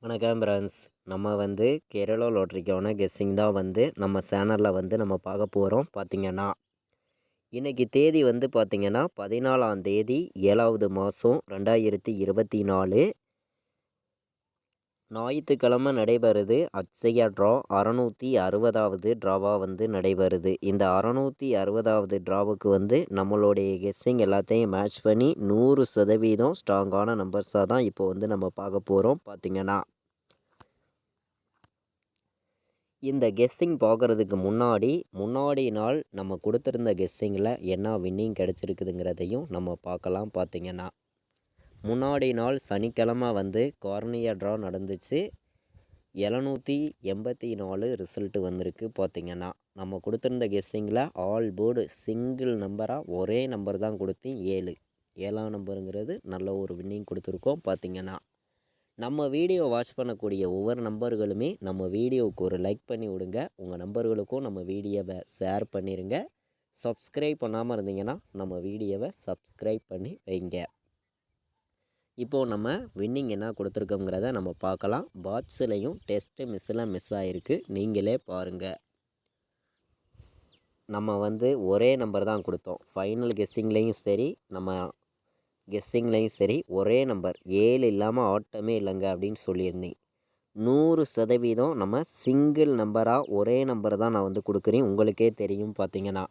வணக்கம் ஃப்ரெண்ட்ஸ். நம்ம கேரளா லாட்ரிக்கான கெஸ்ஸிங் தான் நம்ம சேனலில் நம்ம பார்க்க போகிறோம். பார்த்திங்கன்னா இன்றைக்கி தேதி பார்த்திங்கன்னா 14ஆம் தேதி 7வது மாதம் 2024 ஞாயிற்றுக்கிழமை நடைபெறுது. அட்சயா ட்ரா 660வது ட்ராவாக நடைபெறுது. இந்த 660வது ட்ராவுக்கு நம்மளுடைய கெஸ்ஸிங் எல்லாத்தையும் மேட்ச் பண்ணி 100% ஸ்ட்ராங்கான நம்பர்ஸாக தான் இப்போ நம்ம பார்க்க போகிறோம். பார்த்திங்கன்னா இந்த கெஸ்ஸிங் பார்க்குறதுக்கு முன்னாடி நாள் நம்ம கொடுத்துருந்த கெஸ்ஸிங்கில் என்ன வின்னிங் கிடச்சிருக்குதுங்கிறதையும் நம்ம பார்க்கலாம். பார்த்திங்கன்னா முன்னாடி நாள் சனிக்கிழமை கார்னியா ட்ரா நடந்துச்சு. 784 ரிசல்ட்டு வந்திருக்கு. பார்த்திங்கன்னா நம்ம கொடுத்துருந்த கெஸ்ஸிங்கில் ஆல் போர்டு சிங்கிள் நம்பராக ஒரே நம்பர் தான் கொடுத்தேன். 7ஆம் நம்பருங்கிறது நல்ல ஒரு வின்னிங் கொடுத்துருக்கோம். பார்த்திங்கன்னா நம்ம வீடியோ வாட்ச் பண்ணக்கூடிய ஒவ்வொரு நம்பர்களுமே நம்ம வீடியோவுக்கு ஒரு லைக் பண்ணி விடுங்க. உங்கள் நம்பர்களுக்கும் நம்ம வீடியோவை ஷேர் பண்ணிடுங்க. சப்ஸ்கிரைப் பண்ணாமல் இருந்தீங்கன்னா நம்ம வீடியோவை சப்ஸ்கிரைப் பண்ணி வைங்க. இப்போது நம்ம வின்னிங் என்ன கொடுத்துருக்கோங்கிறத நம்ம பார்க்கலாம். பாட்ஸ்லையும் டெஸ்ட்டு மிஸ் ஆகிருக்கு. நீங்களே பாருங்கள். நம்ம ஒரே நம்பர் தான் கொடுத்தோம். ஃபைனல் கெஸ்ஸிங்லேயும் சரி நம்ம கெஸ்ஸிங்லேயும் சரி ஒரே நம்பர் 7 இல்லாமல் ஆட்டமே இல்லைங்க அப்படின்னு சொல்லியிருந்தேன். 100% நம்ம சிங்கிள் நம்பராக ஒரே நம்பர் தான் நான் கொடுக்குறேன். உங்களுக்கே தெரியும். பார்த்திங்கன்னா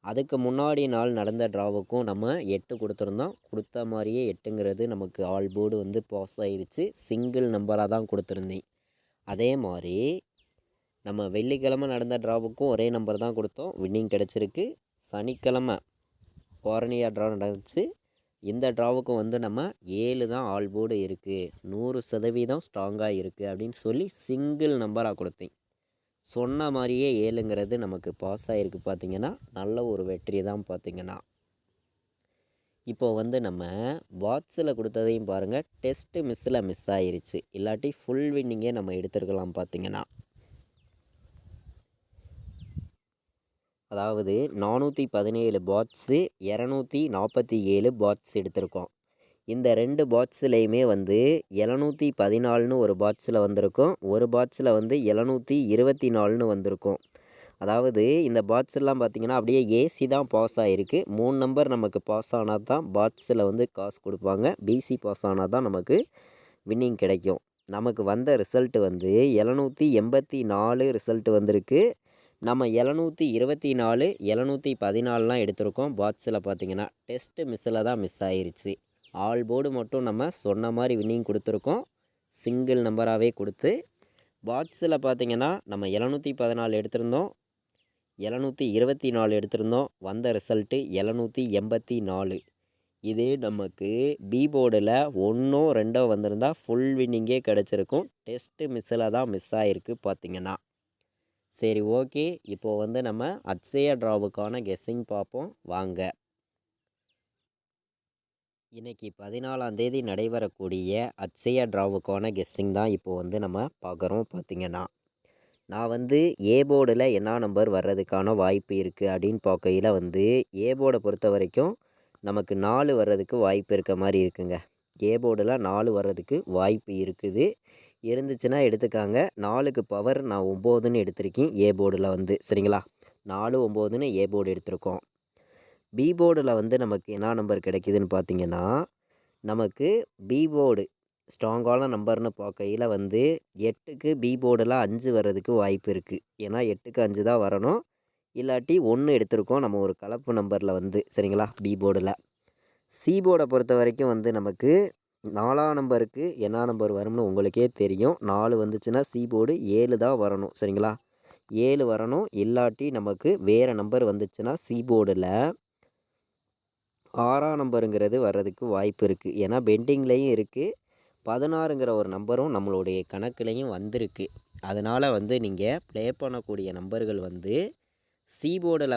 அதுக்கு முன்னாடி நாள் நடந்த ட்ராவுக்கும் நம்ம 8 கொடுத்துருந்தோம். கொடுத்த மாதிரியே 8ங்கிறது நமக்கு ஆல் போர்டு பாஸ் ஆகிடுச்சு. சிங்கிள் நம்பராக தான் கொடுத்துருந்தேன். அதே மாதிரி நம்ம வெள்ளிக்கிழமை நடந்த ட்ராவுக்கும் ஒரே நம்பர் தான் கொடுத்தோம். வின்னிங் கிடச்சிருக்கு. சனிக்கிழமை கார்னியா ட்ரா நடந்துச்சு. இந்த ட்ராவுக்கும் நம்ம 7 தான் ஆல் போர்டு இருக்குது, 100% ஸ்ட்ராங்காக இருக்குது அப்படின்னு சொல்லி சிங்கிள் நம்பராக கொடுத்தேன். சொன்ன மாதிரியே 7ங்கிறது நமக்கு பாஸ் ஆகிருக்கு. பார்த்திங்கன்னா நல்ல ஒரு வெற்றி தான். பார்த்திங்கன்னா இப்போது நம்ம பாட்ஸில் கொடுத்ததையும் பாருங்கள். டெஸ்ட்டு மிஸ் ஆகிருச்சு. இல்லாட்டி ஃபுல் வின்னிங்கே நம்ம எடுத்துருக்கலாம். பார்த்திங்கன்னா அதாவது 417 பாட்ஸு 247 பாட்ஸ் எடுத்திருக்கோம். இந்த 2 பாட்ஸ்லேயுமே 714ன்னு ஒரு பாட்ஸில் வந்திருக்கும். ஒரு பாட்ஸில் 724ன்னு வந்திருக்கும். அதாவது இந்த பாட்ஸ்லாம் பார்த்திங்கன்னா அப்படியே ஏசி தான் பாஸ் ஆகிருக்கு. 3 நம்பர் நமக்கு பாஸ் ஆனால் தான் பாட்ஸில் காசு கொடுப்பாங்க. பிசி பாஸ் ஆனால் தான் நமக்கு வின்னிங் கிடைக்கும். நமக்கு வந்த ரிசல்ட்டு 784 ரிசல்ட்டு வந்திருக்கு. நம்ம 724 714லாம் எடுத்திருக்கோம். பாட்ஸில் பார்த்திங்கன்னா டெஸ்ட்டு மிஸ் ஆகிருச்சு. ஆல் போர்டு மட்டும் நம்ம சொன்ன மாதிரி வின்னிங் கொடுத்துருக்கோம். சிங்கிள் நம்பராகவே கொடுத்து பாட்ஸில் பார்த்திங்கன்னா நம்ம 714 எடுத்திருந்தோம், 724 எடுத்திருந்தோம். வந்த ரிசல்ட்டு 784. இதே நமக்கு பி போர்டில் 1ஓ 2ஓ வந்திருந்தால் ஃபுல் வின்னிங்கே கிடச்சிருக்கும். டெஸ்ட்டு மிஸ் ஆகிருக்கு. பார்த்திங்கன்னா சரி, ஓகே. இப்போது நம்ம அட்சயா ட்ராவுக்கான கெஸ்ஸிங் பார்ப்போம் வாங்க. இன்றைக்கி 14ஆம் தேதி நடைபெறக்கூடிய அட்சயா ட்ராவுக்கான கெஸ்ஸிங் தான் இப்போது நம்ம பார்க்குறோம். பார்த்திங்கன்னா நான் ஏ போர்டில் என்ன நம்பர் வர்றதுக்கான வாய்ப்பு இருக்குது அப்படின்னு பார்க்கையில் ஏ போர்டை பொறுத்த வரைக்கும் நமக்கு 4 வர்றதுக்கு வாய்ப்பு இருக்க மாதிரி இருக்குங்க. ஏ போர்டில் 4 வர்றதுக்கு வாய்ப்பு இருக்குது. இருந்துச்சுன்னா எடுத்துக்காங்க. 4க்கு பவர் நான் 9ன்னு எடுத்திருக்கேன். ஏ போர்டில் சரிங்களா, 4 9ன்னு ஏ போர்டு எடுத்திருக்கோம். பி போர்டில் நமக்கு என்ன நம்பர் கிடைக்குதுன்னு பார்த்திங்கன்னா நமக்கு பி போர்டு ஸ்ட்ராங்கான நம்பர்னு பார்க்கையில் 8க்கு பி போர்டில் 5 வர்றதுக்கு வாய்ப்பு இருக்குது. ஏன்னா 8க்கு 5 தான் வரணும். இல்லாட்டி 1 எடுத்திருக்கோம் நம்ம ஒரு கலப்பு நம்பரில் சரிங்களா. பி போர்டில் சி போர்டை பொறுத்த வரைக்கும் நமக்கு 4ஆம் நம்பருக்கு என்ன நம்பர் வரும்னு உங்களுக்கே தெரியும். 4 வந்துச்சுன்னா சி போர்டு 7 தான் வரணும். சரிங்களா, 7 வரணும். இல்லாட்டி நமக்கு வேறு நம்பர் வந்துச்சுன்னா சி போர்டில் 6ஆம் நம்பருங்கிறது வர்றதுக்கு வாய்ப்பு இருக்குது. ஏன்னா பெண்டிங்லேயும் இருக்குது. 16ங்கிற ஒரு நம்பரும் நம்மளுடைய கணக்குலேயும் வந்திருக்கு. அதனால் நீங்கள் ப்ளே பண்ணக்கூடிய நம்பர்கள் சி போர்டில்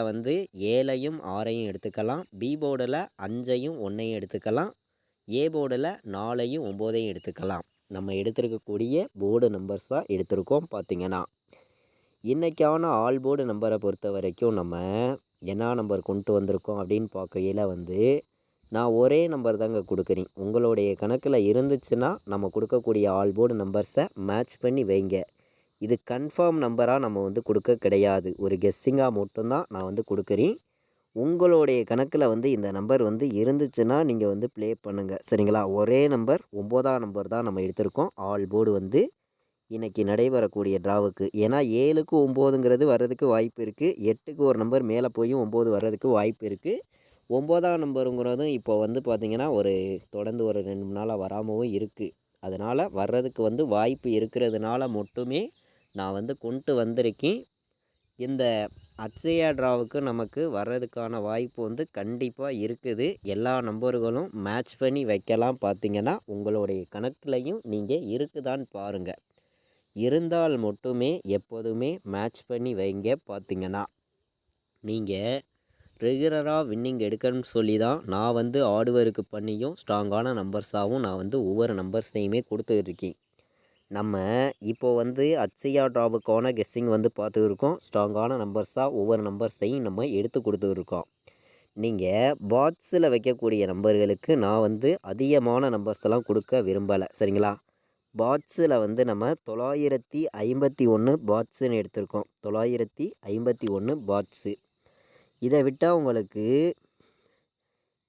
7ஐயும் 6ஐயும் எடுத்துக்கலாம். பி போர்டில் 5ஐயும் 1ஐயும் எடுத்துக்கலாம். ஏ போர்டில் 4ஐயும் 9ஐயும் எடுத்துக்கலாம். நம்ம எடுத்துருக்கக்கூடிய போர்டு நம்பர்ஸ் தான் எடுத்திருக்கோம். பார்த்திங்கன்னா இன்றைக்கான ஆல் போர்டு நம்பரை பொறுத்த வரைக்கும் நம்ம என்ன நம்பர் கொண்டு வந்திருக்கோம் அப்படின்னு பார்க்கையில் நான் ஒரே நம்பர் தாங்க கொடுக்குறேன். உங்களுடைய கணக்கில் இருந்துச்சுன்னா நம்ம கொடுக்கக்கூடிய ஆல் போர்டு நம்பர்ஸை மேட்ச் பண்ணி வைங்க. இது கன்ஃபார்ம் நம்பராக நம்ம வந்து கொடுக்க கிடையாது. ஒரு கெஸ்ஸிங்காக மட்டும்தான் நான் வந்து கொடுக்குறேன். உங்களுடைய கணக்கில் வந்து இந்த நம்பர் வந்து இருந்துச்சுன்னா நீங்கள் வந்து ப்ளே பண்ணுங்கள். சரிங்களா? ஒரே நம்பர் 9ஆம் நம்பர் தான் நம்ம எடுத்திருக்கோம். ஆல் போர்டு வந்து இன்றைக்கி நடைபெறக்கூடிய ட்ராவுக்கு. ஏன்னா 7க்கு 9ங்கிறது வர்றதுக்கு வாய்ப்பு இருக்குது. 8க்கு ஒரு நம்பர் மேலே போயும் 9 வர்றதுக்கு வாய்ப்பு இருக்குது. 9ஆம் நம்பருங்கிறதும் இப்போ வந்து பார்த்திங்கன்னா தொடர்ந்து ஒரு 2 3 நாளாக வராமவும் இருக்குது. அதனால் வர்றதுக்கு வந்து வாய்ப்பு இருக்கிறதுனால மட்டுமே நான் வந்து கொண்டு வந்திருக்கேன். இந்த அட்சயா ட்ராவுக்கு நமக்கு வர்றதுக்கான வாய்ப்பு வந்து கண்டிப்பாக இருக்குது. எல்லா நம்பர்களும் மேட்ச் பண்ணி வைக்கலாம். பார்த்திங்கன்னா உங்களுடைய கணக்குலையும் நீங்கள் இருக்குதான்னு பாருங்கள். இருந்தால் மட்டுமே எப்போதுமே மேட்ச் பண்ணி வைங்க. பார்த்திங்கன்னா நீங்கள் ரெகுலராக வின்னிங் எடுக்கணும்னு சொல்லி தான் நான் வந்து ஆர்டுவருக்கு பண்ணியும் ஸ்ட்ராங்கான நம்பர்ஸாகவும் நான் வந்து ஒவ்வொரு நம்பர்ஸையுமே கொடுத்துருக்கேன். நம்ம இப்போது வந்து அட்சயா ட்ராவுக்கான கெஸ்ஸிங் வந்து பார்த்துருக்கோம். ஸ்ட்ராங்கான நம்பர்ஸாக ஒவ்வொரு நம்பர்ஸையும் நம்ம எடுத்து கொடுத்துருக்கோம். நீங்கள் பாட்ஸில் வைக்கக்கூடிய நம்பர்களுக்கு நான் வந்து அதிகமான நம்பர்ஸ்லாம் கொடுக்க விரும்பலை. சரிங்களா? பாட்ஸில் வந்து நம்ம 951 பாட்ஸுன்னு எடுத்திருக்கோம். 951 பாட்ஸு. இதை விட்டால் உங்களுக்கு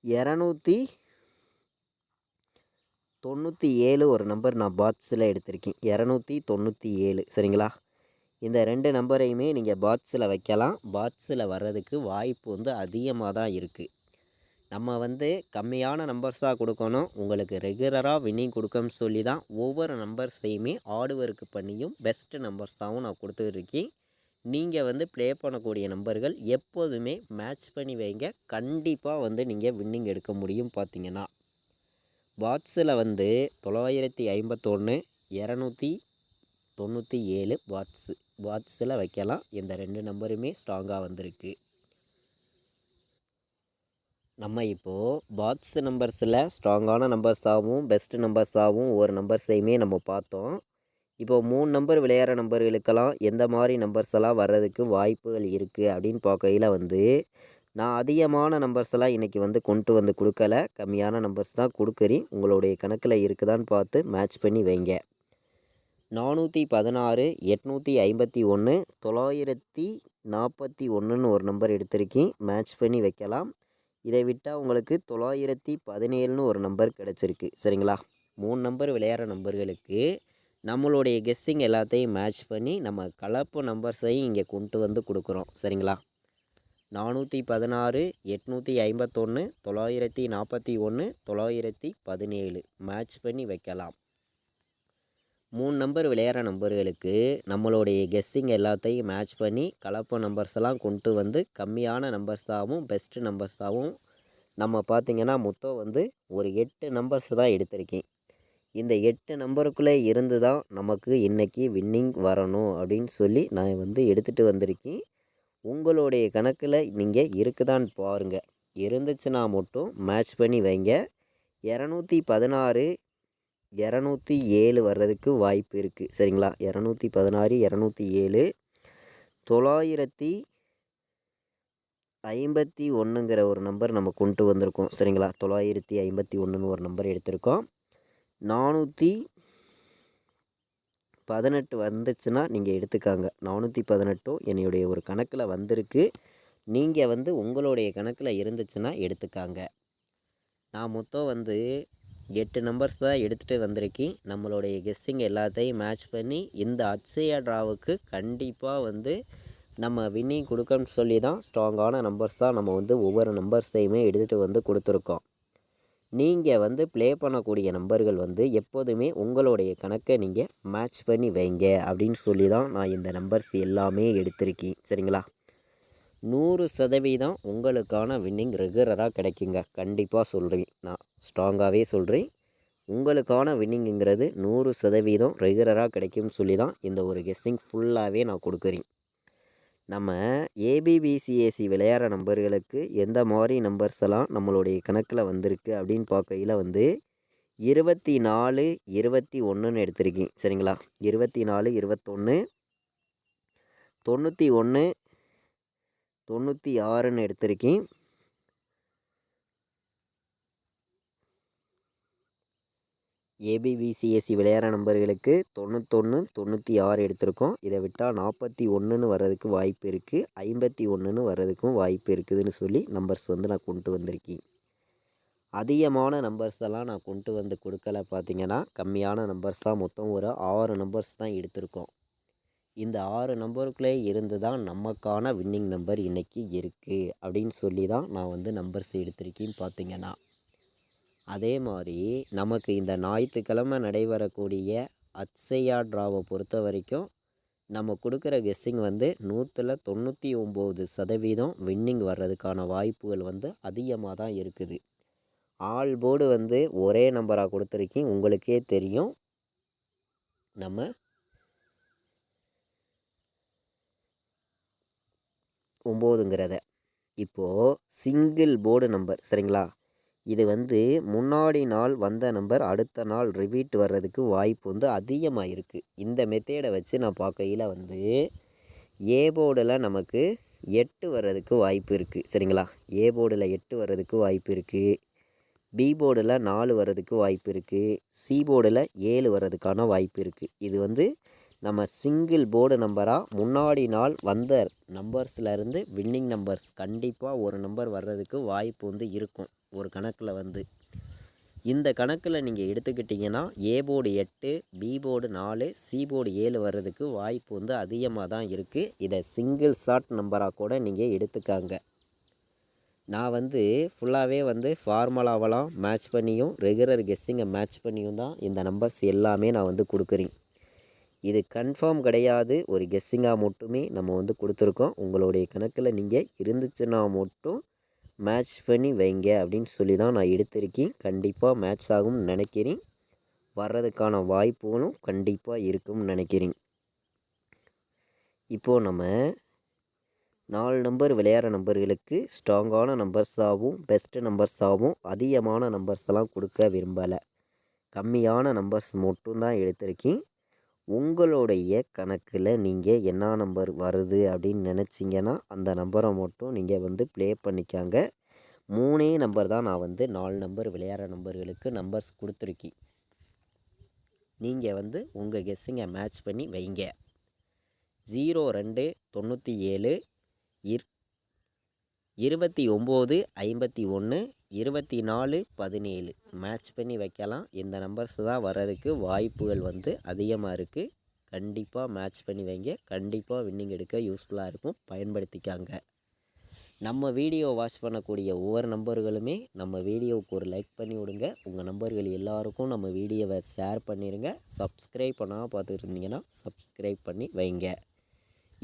297 ஒரு நம்பர் நான் பாட்ஸில் எடுத்திருக்கேன். 297. சரிங்களா? இந்த 2 நம்பரையுமே நீங்கள் பாட்ஸில் வைக்கலாம். பாட்ஸில் வர்றதுக்கு வாய்ப்பு வந்து அதிகமாக தான் இருக்குது. நம்ம வந்து கம்மியான நம்பர்ஸாக கொடுக்கணும். உங்களுக்கு ரெகுலராக வின்னிங் கொடுக்கணும்னு சொல்லி தான் ஒவ்வொரு நம்பர்ஸையுமே ஆர்டுவருக்கு பண்ணியும் பெஸ்ட்டு நம்பர்ஸாகவும் நான் கொடுத்துருக்கேன். நீங்கள் வந்து ப்ளே பண்ணக்கூடிய நம்பர்கள் எப்போதுமே மேட்ச் பண்ணி வைங்க. கண்டிப்பாக வந்து நீங்கள் வின்னிங் எடுக்க முடியும். பார்த்திங்கன்னா பாட்ஸில் வந்து 951 297 பாட்ஸில் வைக்கலாம். இந்த 2 நம்பருமே ஸ்ட்ராங்காக வந்திருக்கு. நம்ம இப்போது பாட்ஸ் நம்பர்ஸில் ஸ்ட்ராங்கான நம்பர்ஸாகவும் பெஸ்ட்டு நம்பர்ஸாகவும் ஒவ்வொரு நம்பர்ஸையுமே நம்ம பார்த்தோம். இப்போது 3 நம்பர் விளையாடுற நம்பர்களுக்கெல்லாம் எந்த மாதிரி நம்பர்ஸ் எல்லாம் வர்றதுக்கு வாய்ப்புகள் இருக்குது அப்படின்னு பார்க்கையில் வந்து நான் அதிகமான நம்பர்ஸ் எல்லாம் இன்றைக்கி வந்து கொண்டு வந்து கொடுக்கல. கம்மியான நம்பர்ஸ் தான் கொடுக்குறேன். உங்களுடைய கணக்கில் இருக்குதான்னு பார்த்து மேட்ச் பண்ணி வைங்க. 416 851 941 ஒரு நம்பர் எடுத்திருக்கேன். மேட்ச் பண்ணி வைக்கலாம். இதை விட்டால் உங்களுக்கு 917 ஒரு நம்பர் கிடச்சிருக்கு. சரிங்களா? 3 நம்பர் விளையாடுற நம்பர்களுக்கு நம்மளுடைய கெஸ்ஸிங் எல்லாத்தையும் மேட்ச் பண்ணி நம்ம கலப்பு நம்பர்ஸையும் இங்கே கொண்டு வந்து கொடுக்குறோம். சரிங்களா? 416 851 941 917 மேட்ச் பண்ணி வைக்கலாம். 3 நம்பர் விளையாடுற நம்பர்களுக்கு நம்மளுடைய கெஸ்ஸிங் எல்லாத்தையும் மேட்ச் பண்ணி கலப்பு நம்பர்ஸ் எல்லாம் கொண்டு வந்து கம்மியான நம்பர்ஸாகவும் பெஸ்ட்டு நம்பர்ஸாகவும் நம்ம பார்த்திங்கன்னா மொத்தம் வந்து ஒரு 8 நம்பர்ஸ் தான் எடுத்திருக்கேன். இந்த 8 நம்பருக்குள்ளே இருந்து தான் நமக்கு இன்றைக்கி வின்னிங் வரணும் அப்படின்னு சொல்லி நான் வந்து எடுத்துகிட்டு வந்திருக்கேன். உங்களுடைய கணக்கில் நீங்கள் இருக்குதான்னு பாருங்கள். இருந்துச்சுன்னா மட்டும் மேட்ச் பண்ணி வைங்க. 216 207 வர்றதுக்கு வாய்ப்பு இருக்குது. சரிங்களா? 216 207 951ங்கிற ஒரு நம்பர் நம்ம கொண்டு வந்திருக்கோம். சரிங்களா? 951 ஒரு நம்பர் எடுத்திருக்கோம். 418 வந்துச்சுன்னா நீங்கள் எடுத்துக்காங்க. 418 என்னுடைய ஒரு கணக்கில் வந்திருக்கு. நீங்கள் வந்து உங்களுடைய கணக்கில் இருந்துச்சுன்னா எடுத்துக்காங்க. நான் மொத்தம் வந்து 8 நம்பர்ஸ் தான் எடுத்துகிட்டு வந்திருக்கேன். நம்மளுடைய கெஸ்ஸிங் எல்லாத்தையும் மேட்ச் பண்ணி இந்த அட்சயா ட்ராவுக்கு கண்டிப்பாக வந்து நம்ம வின்னிங் கொடுக்கணும்னு சொல்லி தான் ஸ்ட்ராங்கான நம்பர்ஸ் தான் நம்ம வந்து ஒவ்வொரு நம்பர்ஸையுமே எடுத்துகிட்டு வந்து கொடுத்துருக்கோம். நீங்கள் வந்து ப்ளே பண்ணக்கூடிய நம்பர்கள் வந்து எப்போதுமே உங்களுடைய கணக்கை நீங்கள் மேட்ச் பண்ணி வைங்க அப்படின்னு சொல்லி தான் நான் இந்த நம்பர்ஸ் எல்லாமே எடுத்திருக்கேன். சரிங்களா? 100% உங்களுக்கான வின்னிங் ரெகுலராக கிடைக்குங்க. கண்டிப்பாக சொல்கிறேன். நான் ஸ்ட்ராங்காகவே சொல்கிறேன். உங்களுக்கான வின்னிங்குங்கிறது 100% ரெகுலராக கிடைக்கும்னு சொல்லி தான் இந்த ஒரு கெஸ்ஸிங் ஃபுல்லாகவே நான் கொடுக்குறேன். நம்ம ஏபிபிசிஏசி விளையாடுற நம்பர்களுக்கு எந்த மாதிரி நம்பர்ஸ் எல்லாம் நம்மளுடைய கணக்கில் வந்திருக்கு அப்படின்னு பார்க்கையில் வந்து 24 21ன்னு எடுத்திருக்கேன். சரிங்களா? 24 21 91 96ன்னு எடுத்திருக்கேன். ஏபிபிசிஎஸ்சி விளையாடுற நம்பர்களுக்கு 91 96 எடுத்திருக்கோம். இதை விட்டால் 41ன்னு வர்றதுக்கு வாய்ப்பு இருக்குது, 51ன்னு வர்றதுக்கும் வாய்ப்பு இருக்குதுன்னு சொல்லி நம்பர்ஸ் வந்து நான் கொண்டு வந்திருக்கேன். அதிகமான நம்பர்ஸ் எல்லாம் நான் கொண்டு வந்து கொடுக்கல. பார்த்தீங்கன்னா கம்மியான நம்பர்ஸ் தான், மொத்தம் ஒரு 6 நம்பர்ஸ் தான் எடுத்திருக்கோம். இந்த 6 நம்பருக்குள்ளே இருந்து தான் நமக்கான வின்னிங் நம்பர் இன்றைக்கி இருக்குது அப்படின்னு சொல்லி தான் நான் வந்து நம்பர்ஸ் எடுத்திருக்கேன்னு பார்த்தீங்கன்னா. அதே மாதிரி நமக்கு இந்த ஞாயிற்றுக்கிழமை நடைபெறக்கூடிய அட்சயா ட்ராவை பொறுத்த வரைக்கும் நம்ம கொடுக்குற கெஸ்ஸிங் வந்து 99% வின்னிங் வர்றதுக்கான வாய்ப்புகள் வந்து அதிகமாக தான் இருக்குது. ஆல் போர்டு வந்து ஒரே நம்பராக கொடுத்துருக்கேன், உங்களுக்கே தெரியும். நம்ம 9ங்கிறத இப்போது சிங்கிள் போர்டு நம்பர் சரிங்களா. இது வந்து முன்னாடி நாள் வந்த நம்பர் அடுத்த நாள் ரிப்பீட் வர்றதுக்கு வாய்ப்பு வந்து அதிகமாக இருக்குது. இந்த மெத்தேடை வச்சு நான் பார்க்கையில் வந்து ஏ போர்டில் நமக்கு 8 வர்றதுக்கு வாய்ப்பு இருக்குது சரிங்களா. ஏ போர்டில் 8 வர்றதுக்கு வாய்ப்பு இருக்குது, பி போர்டில் 4 வர்றதுக்கு வாய்ப்பு இருக்குது, சி போர்டில் 7 வர்றதுக்கான வாய்ப்பு இருக்குது. இது வந்து நம்ம சிங்கிள் போர்டு நம்பராக முன்னாடி நாள் வந்த நம்பர்ஸ்லேருந்து வின்னிங் நம்பர்ஸ் கண்டிப்பாக ஒரு நம்பர் வர்றதுக்கு வாய்ப்பு வந்து இருக்கும் ஒரு கணக்கில் வந்து. இந்த கணக்கில் நீங்கள் எடுத்துக்கிட்டிங்கன்னா A board 8, B board 4, C board 7 வர்றதுக்கு வாய்ப்பு வந்து அதிகமாக தான் இருக்குது. இதை சிங்கிள் ஷார்ட் நம்பராக கூட நீங்கள் எடுத்துக்காங்க. நான் வந்து ஃபுல்லாகவே வந்து ஃபார்முலாவெல்லாம் மேட்ச் பண்ணியும் ரெகுலர் கெஸ்ஸிங்கை மேட்ச் பண்ணியும் தான் இந்த நம்பர்ஸ் எல்லாமே நான் வந்து கொடுக்குறேன். இது கன்ஃபார்ம் கிடையாது, ஒரு கெஸ்ஸிங்காக மட்டுமே நம்ம வந்து கொடுத்துருக்கோம். உங்களுடைய கணக்கில் நீங்கள் இருந்துச்சுன்னா மட்டும் மேட்ச் பண்ணி வைங்க அப்படின்னு சொல்லி தான் நான் எடுத்திருக்கேன். கண்டிப்பாக மேட்ச் ஆகும்னு நினைக்கிறேன், வர்றதுக்கான வாய்ப்புகளும் கண்டிப்பாக இருக்கும்னு நினைக்கிறேன். இப்போது நம்ம 4 நம்பர் விளையாடுற நம்பர்களுக்கு ஸ்ட்ராங்கான நம்பர்ஸாகவும் பெஸ்ட்டு நம்பர்ஸாகவும் அதிகமான நம்பர்ஸ் எல்லாம் கொடுக்க விரும்பலை, கம்மியான நம்பர்ஸ் மட்டும்தான் எடுத்திருக்கேன். உங்களுடைய கணக்கில் நீங்கள் என்ன நம்பர் வருது அப்படின்னு நினச்சிங்கன்னா அந்த நம்பரை மட்டும் நீங்கள் வந்து ப்ளே பண்ணிக்காங்க. 3 நம்பர் தான் நான் வந்து 4 நம்பர் விளையாடுற நம்பர்களுக்கு நம்பர்ஸ் கொடுத்துருக்கேன். நீங்கள் வந்து உங்கள் கெஸ்ஸிங்கை மேட்ச் பண்ணி வைங்க. 02 97 29 51 24 17 மேட்ச் பண்ணி வைக்கலாம். இந்த நம்பர்ஸ் தான் வர்றதுக்கு வாய்ப்புகள் வந்து அதிகமாக இருக்குது. கண்டிப்பாக மேட்ச் பண்ணி வைங்க, கண்டிப்பாக வின்னிங் எடுக்க யூஸ்ஃபுல்லாக இருக்கும், பயன்படுத்திக்காங்க. நம்ம வீடியோ வாட்ச் பண்ணக்கூடிய ஒவ்வொரு நம்பர்களுமே நம்ம வீடியோவுக்கு ஒரு லைக் பண்ணி விடுங்க. உங்கள் நம்பர்கள் எல்லாருக்கும் நம்ம வீடியோவை ஷேர் பண்ணிடுங்க. சப்ஸ்கிரைப் பண்ணாமல் பார்த்துட்டு இருந்தீங்கன்னா சப்ஸ்கிரைப் பண்ணி வைங்க.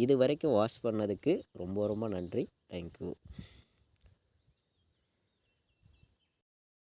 இது வரைக்கும் வாட்ச் பண்ணதுக்கு ரொம்ப ரொம்ப நன்றி. தேங்க்யூ.